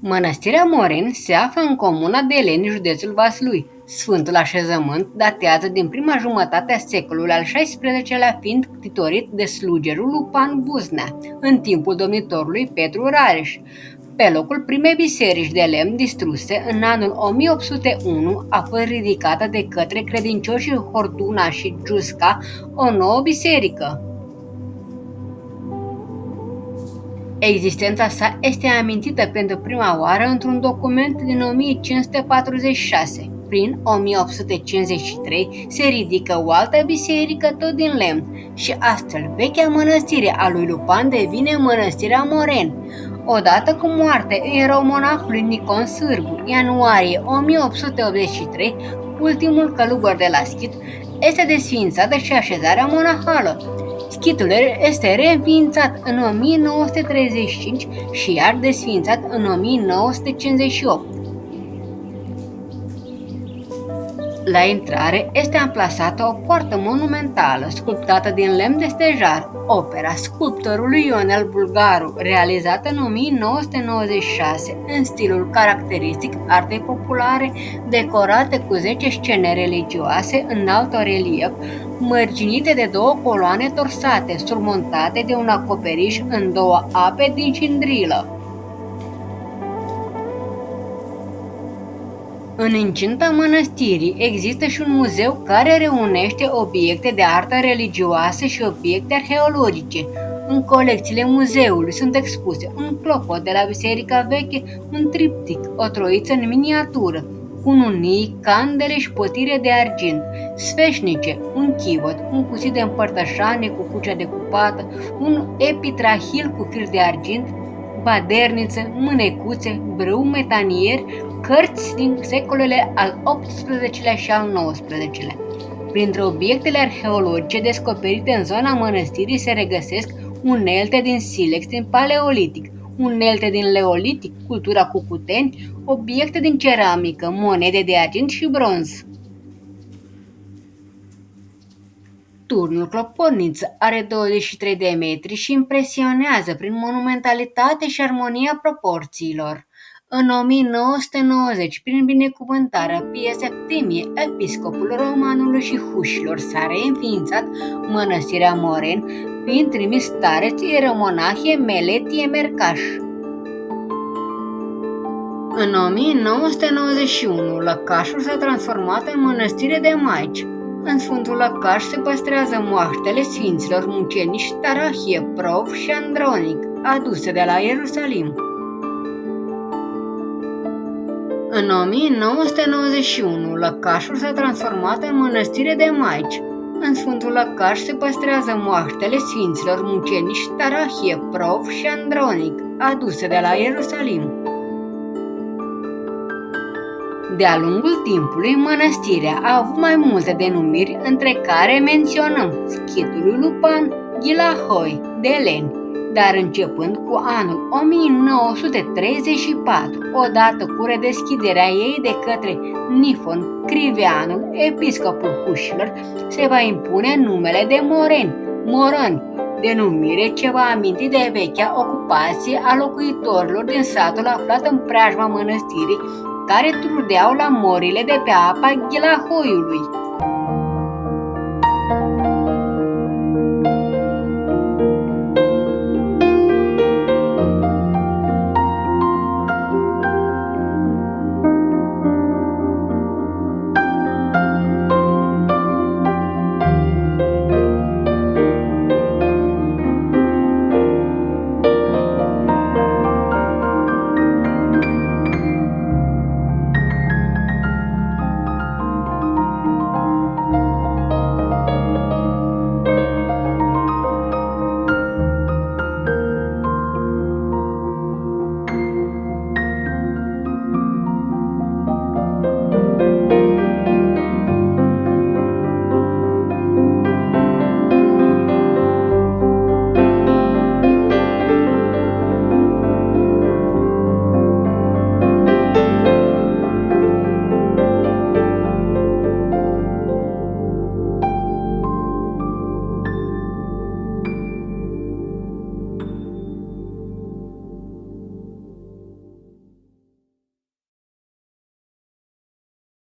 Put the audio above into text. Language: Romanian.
Mănăstirea Moren se află în comuna Deleni, județul Vaslui. Sfântul așezământ datează din prima jumătate a secolului al XVI-lea, fiind ctitorit de slugerul Lupan Buznea, în timpul domnitorului Petru Rareș. Pe locul primei biserici de lemn distruse, în anul 1801 a fost ridicată de către credincioșii Horduna și Giusca o nouă biserică. Existența sa este amintită pentru prima oară într-un document din 1546. Prin 1853 se ridică o altă biserică tot din lemn și astfel vechea mănăstire a lui Lupan devine mănăstirea Moren. Odată cu moartea ieromonahului Nicon Sârbu, ianuarie 1883, ultimul călugăr de la Schid, este desființată și așezarea monahală. Schitul este reînființat în 1935 și iar desființat în 1958. La intrare este amplasată o poartă monumentală, sculptată din lemn de stejar, opera sculptorului Ionel Bulgaru, realizată în 1996 în stilul caracteristic artei populare, decorate cu 10 scene religioase în alt relief, mărginite de două coloane torsate, surmontate de un acoperiș în două ape din cindrilă. În incinta mănăstirii există și un muzeu care reunește obiecte de artă religioasă și obiecte arheologice. În colecțiile muzeului sunt expuse un clopot de la Biserica Veche, un triptic, o troiță în miniatură, cununii, candele și potire de argint, sfeșnice, un chivot, un cuțit de împărtășanie cu cucea decupată, un epitrahil cu fir de argint, baderniță, mânecuțe, brâu metanier, cărți din secolele al XVIII-lea și al XIX-lea. Printre obiectele arheologice descoperite în zona mănăstirii se regăsesc unelte din silex din paleolitic, unelte din leolitic, cultura cucuteni, obiecte din ceramică, monede de argint și bronz. Turnul Cloporniță are 23 de metri și impresionează prin monumentalitate și armonia proporțiilor. În 1990, prin binecuvântarea Pie Septimie, episcopul Romanului și Hușilor, s-a reînființat mănăstirea Moren, fiind trimis stareț ieromonahie Meletie Mercaș. În 1991, lăcașul s-a transformat în mănăstire de maici. În Sfântul Lăcaș se păstrează moaștele sfinților mucenici Tarahie, Prov și Andronic, aduse de la Ierusalim. În 1991, lăcașul s-a transformat în mănăstire de maici. În Sfântul Lăcaș se păstrează moaștele sfinților mucenici Tarahie, Prov și Andronic, aduse de la Ierusalim. De-a lungul timpului, mănăstirea a avut mai multe denumiri, între care menționăm Schitul lui Lupan, Ghilahoi, Deleni, dar începând cu anul 1934, odată cu redeschiderea ei de către Nifon Criveanul, episcopul Hușilor, se va impune numele de Moreni, Moroni, denumire ce va aminti de vechea ocupație a locuitorilor din satul aflat în preajma mănăstirii, care trudeau la morile de pe apa Ghilahoiului.